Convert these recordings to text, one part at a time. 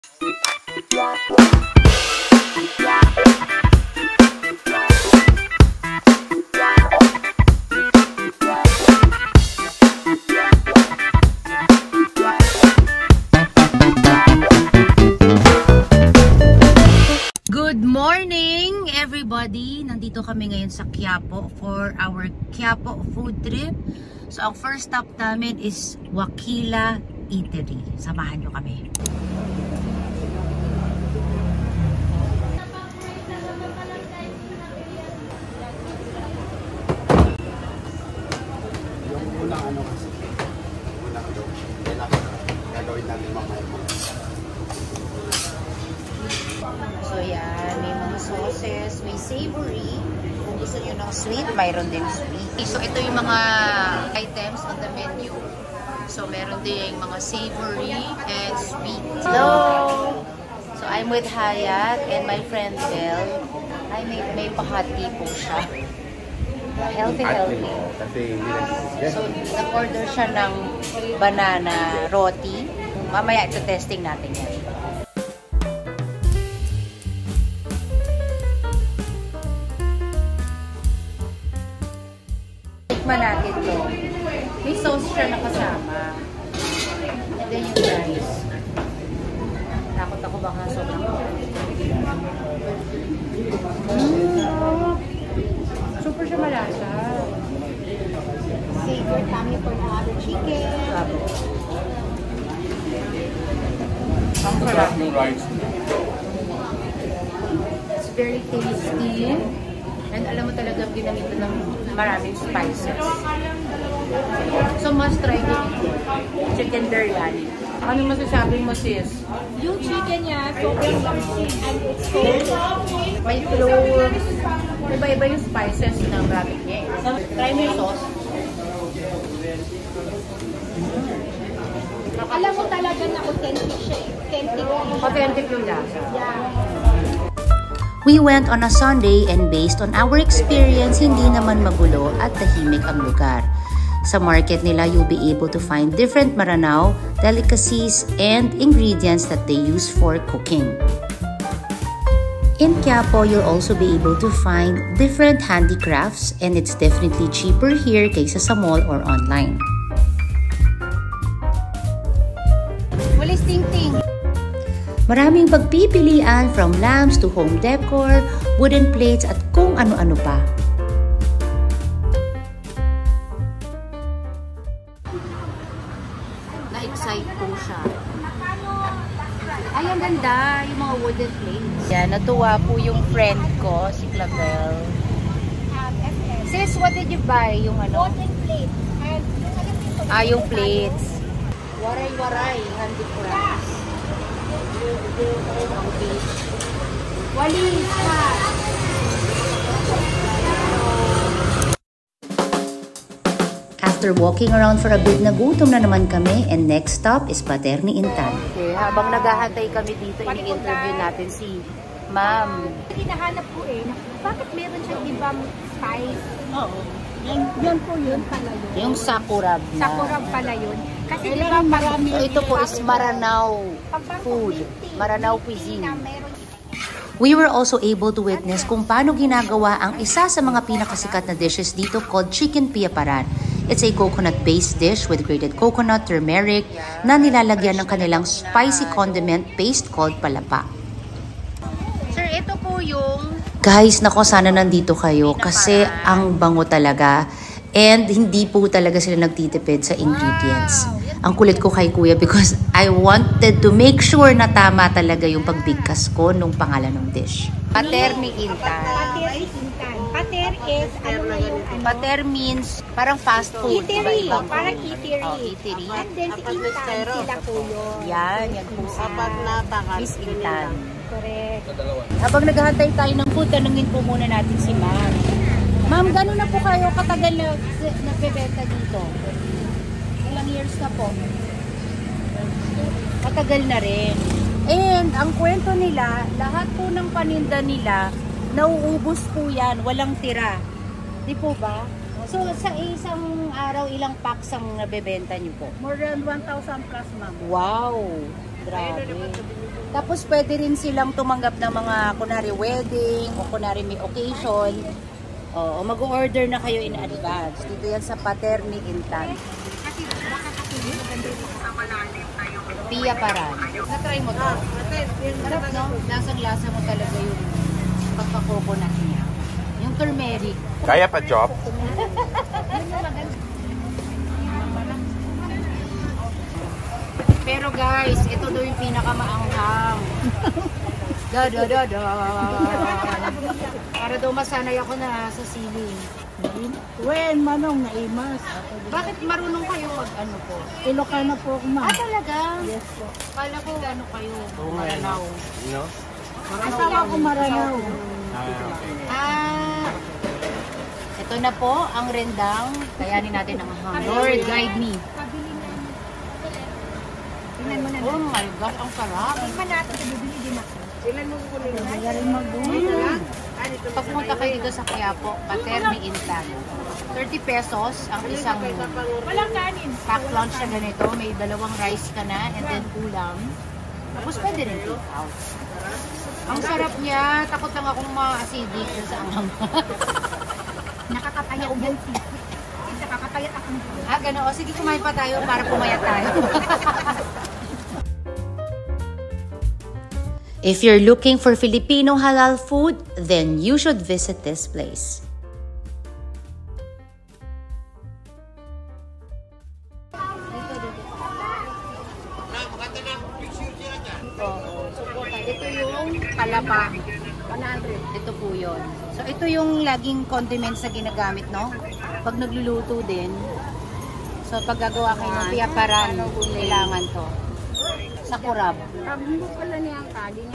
Good morning everybody! Nandito kami ngayon sa Quiapo for our Quiapo food trip. So ang first stop namin is Wakila Eatery. Samahan nyo kami. Yung unang ano kasi, unang gagawin natin mamaya. So yan, may mga sauces, may savory. Kung gusto nyo ng sweet, mayroon din sweet. So ito yung mga items on the menu. So meron din mga savory and sweet. Hello! So I'm with Hayat and my friend Belle. Ay, may pahati po siya. Healthy. So nag-order siya ng banana roti. Mamaya ito testing natin yan. Natin to. May sauce siya na kasama. And then yung rice. Takot ako baka sobrang super siya malasa. Savor kami for the chicken. Ang sarap ng rice. It's very tasty. And alam mo talaga ginamitan ng maraming spices. So must try to chicken biryani. Ano masasabi mo sis? Yung chicken niya, sobrang lamsi and it's so May cloves. Iba-iba yung spices ng rabbit niya. Try mo yung sauce. alam mo talaga na authentic siya eh. Authentic yung lasa. Yeah. We went on a Sunday and based on our experience, hindi naman magulo at tahimik ang lugar. Sa market nila, you'll be able to find different Maranao delicacies and ingredients that they use for cooking. In Quiapo, you'll also be able to find different handicrafts and it's definitely cheaper here kaysa sa mall or online. Walis ting-ting. Maraming pagpipilian from lamps to home decor, wooden plates at kung ano-ano pa. Na-excite po siya. Ay, ang ganda. Yung mga wooden plates. Yan, natuwa po yung friend ko, si Clavel. Sis, what did you buy? Yung ano? Wooden plate. And yung plates. Waray-waray, handicrafts. Walis ha! After walking around for a bit, nagutom na naman kami and next stop is Paterni Intan. Okay, habang naghahantay kami dito, ini-interview natin si Ma'am. hinahanap ko eh, bakit meron siyang ibang spice? Oo. Yan po yun pala yun. Yung sakurab na. Sakurab pala yun. Kasi di ba marami. So, ito po is Maranao food. Maranao cuisine. We were also able to witness kung paano ginagawa ang isa sa mga pinakasikat na dishes dito called Chicken Piyaparan. It's a coconut-based dish with grated coconut, turmeric, na nilalagyan ng kanilang spicy condiment paste called palapa. Sir, ito po yung... Guys, nako sana nandito kayo kasi ang bango talaga and hindi po talaga sila nagtitipid sa ingredients. Ang kulit ko kay Kuya because I wanted to make sure na tama talaga yung pagbigkas ko nung pangalan ng dish. Paterni Intan. Pater Intan. Pater is, ano na yung ano? Pater means parang fast food. Eatery. Iba-ibang Parang food. eatery. Oh, eatery. And then si Intan, sila po yun. Yan po si Miss Intan. Correct. Habang naghahantay tayo ng food, tanungin po muna natin si Ma'am. Ma'am, gano'n na po kayo katagal na nagbebenta dito? Ilang years na po? Matagal na rin. And ang kwento nila, lahat po ng paninda nila, nauubos po yan, walang tira. Di po ba? So sa isang araw, ilang packs ang nabebenta niyo po? More than 1,000 plus, ma'am. Wow! Grabe. Tapos pwede rin silang tumanggap ng mga kunwari wedding o kunwari may occasion. O mag-order na kayo in advance. Dito yan sa Paterni Intan. Pia Paran. Na-try mo to? Sarap, no? Lasang-lasa mo talaga yung pagka-coconut niya. Yung turmeric. Kaya pa, Chop? Pero guys, ito daw yung pinakamaanghang. Da. Para daw masanay ako na sa siling. Wen, manong naimas. Bakit marunong kayo mag ano po? Ilocano po ako, ma'am. Talaga? Yes po. Kala ko ano kayo? Maranao. No? Asawa ko Maranao. Ito na po ang rendang. Kayanin natin ang hang. Lord, guide me. Oh my gosh, ang sarap. Magaling mag-uwi. Pagpunta kayo dito sa Quiapo, Paterni Intan. 30 pesos ang isang pack lunch na ganito. May dalawang rice ka na and then ulam. Tapos pwede rin take out. Ang sarap niya. Takot lang akong ma-acidic sa anghang. Nakakapayat yan, sis. Nakakapayat ako. Gano'n. O sige, kumain pa tayo para pumayat tayo. If you're looking for Filipino halal food, then you should visit this place. Ito yung palapa. 100. Ito po yun. So, ito yung laging condiments na ginagamit, no? Pag nagluluto din. So, pag gagawa kayo ng Pia Paran, kailangan to. Sa kurab. Hindi pala niya ang kali.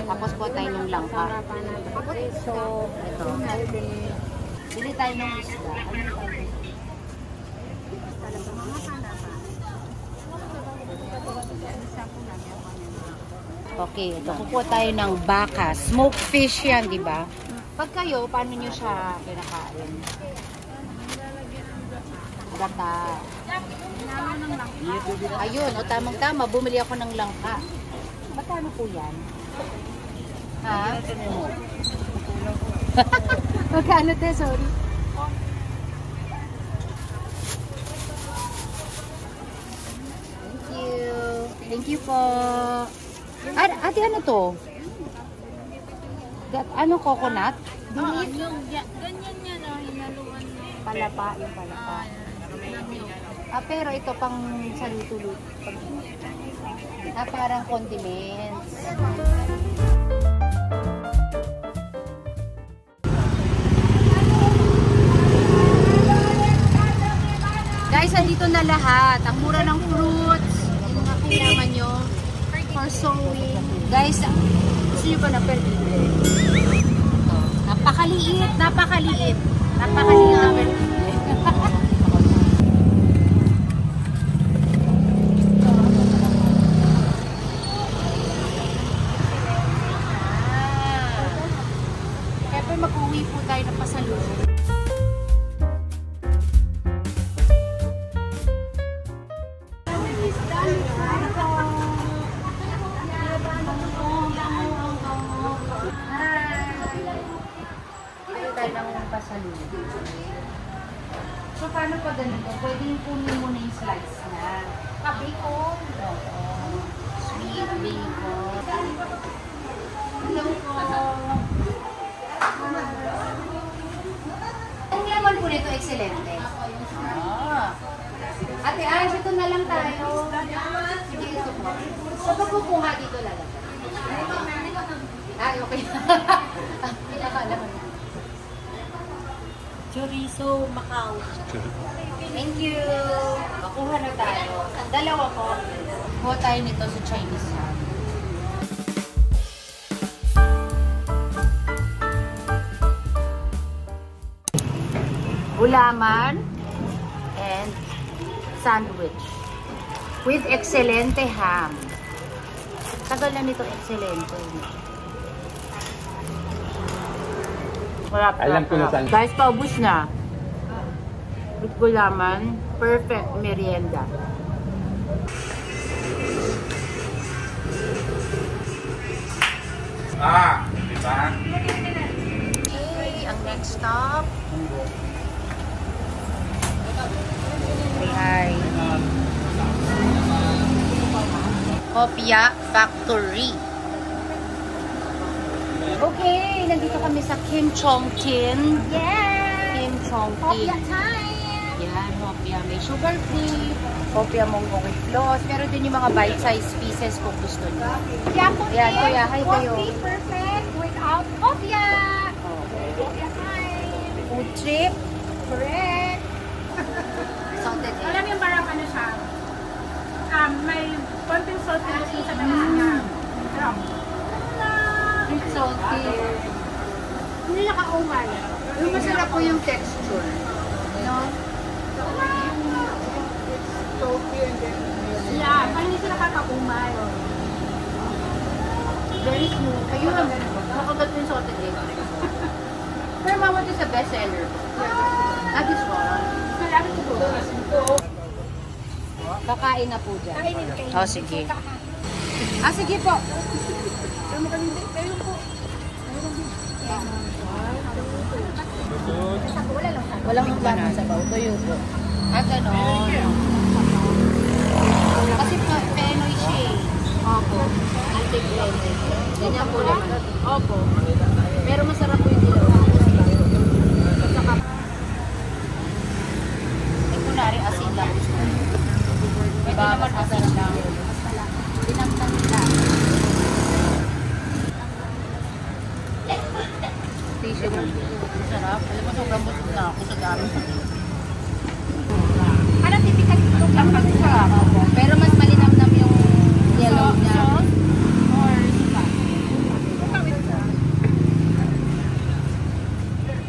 Tapos po tayo ng langka. So, Ito. Bili tayo ng isda. Okay, ito. Kukuha tayo ng baka. Smoked fish yan, di ba? Pag kayo, paano nyo siya kinakain? Gata. Ayun, o tamang-tama. Bumili ako ng langka. Magkano po yan? Ha? Magkano te? Sorry. Thank you. Thank you po. Ate, ano to? Ano, coconut? ganyan yan, hinaluan na. Palapa, yung palapa. Pero ito pang saluto-luto. Parang condiments. Guys, andito na lahat. Ang mura ng fruits. Yung mga kailangan nyo for sewing. Guys, gusto nyo ba na perdible? Napakaliit, napakaliit. Napakaliit na perdible. Siyempre mag-uwi po tayo ng pasalubong. So, paano pa ganito? Pwede yung kunin mo na yung slice na. Bacon. Sweet bacon. Hello po. Ang laman po nito, excelente. Ate Ange, ito na lang tayo. Sige, ito po. So, pagkukuha dito lalagay. Ay, okay. Pinakala mo na. Chorizo Macau. Thank you. Makuha na tayo. Dalawa po. Kuha tayo nito sa Chinese ham. Gulaman and sandwich with excelente ham. Tagal na nito excelente. Alam ko na saan. Guys, paubos na. With gulaman, perfect merienda. Di ba? Okay, ang next stop. Ay. Hopia Factory. Okay, nandito kami sa Kim Chong Tin. Yeah! Kim Chong Hopia Tin. time! Yan, hopia. May sugar free. Hopia monggo with floss. Pero din yung mga bite-sized pieces kung gusto niyo. Yeah, po, Yan, kuya. Hi kayo. Coffee perfect without hopia! Okay. Hopia time! Food trip. Correct! Salted egg. Alam yung parang ano siya, may konting saltiness yung sa tamis niya. Pero, It's salty. hindi naka-umay. Yung masarap po yung texture. No? Yeah, parang hindi sila kaka-umay. Very smooth. Ayun, makagat yung salted egg. Pero mama, this is a best seller. This one. Malaki siguro. Kakain na po dyan. Kainin kayo. Oh, sige. Sige po. Sama kami din. Kayo po. Wala lang sa Walang iklanan sa baw. Tuyo po. Ganon. Kasi Penoy siya eh. Opo. Antique Penoy. Ganyan po naman. Opo. Pero masarap po yung dilaw. Saka, kunwari asin lang gusto. Pwede naman asin lang. Dinamdam nila. Tissue mo. Sarap. Alam mo, sobrang busog na ako sa dami. Ano typical ito? Ang masarap. Pero mas malinamnam yung yellow niya. Or suka?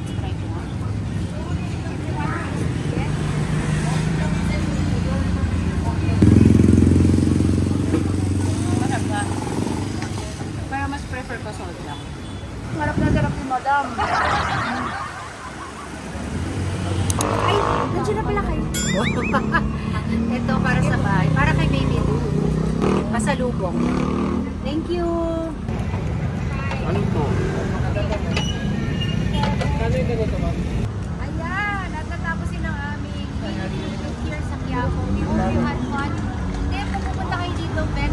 Try ko nga. Masarap nga. Pero mas prefer ko salt lang. Sarap na sarap ni Madam. Ay, nandiyan na pala kayo. Ito para sa bahay. Para kay Baby Lou. Pasalubong. Thank you. Ano to? Ayan, natatapos din ang aming here sa Quiapo. We hope you had fun. Then, kung pupunta kayo dito, Ben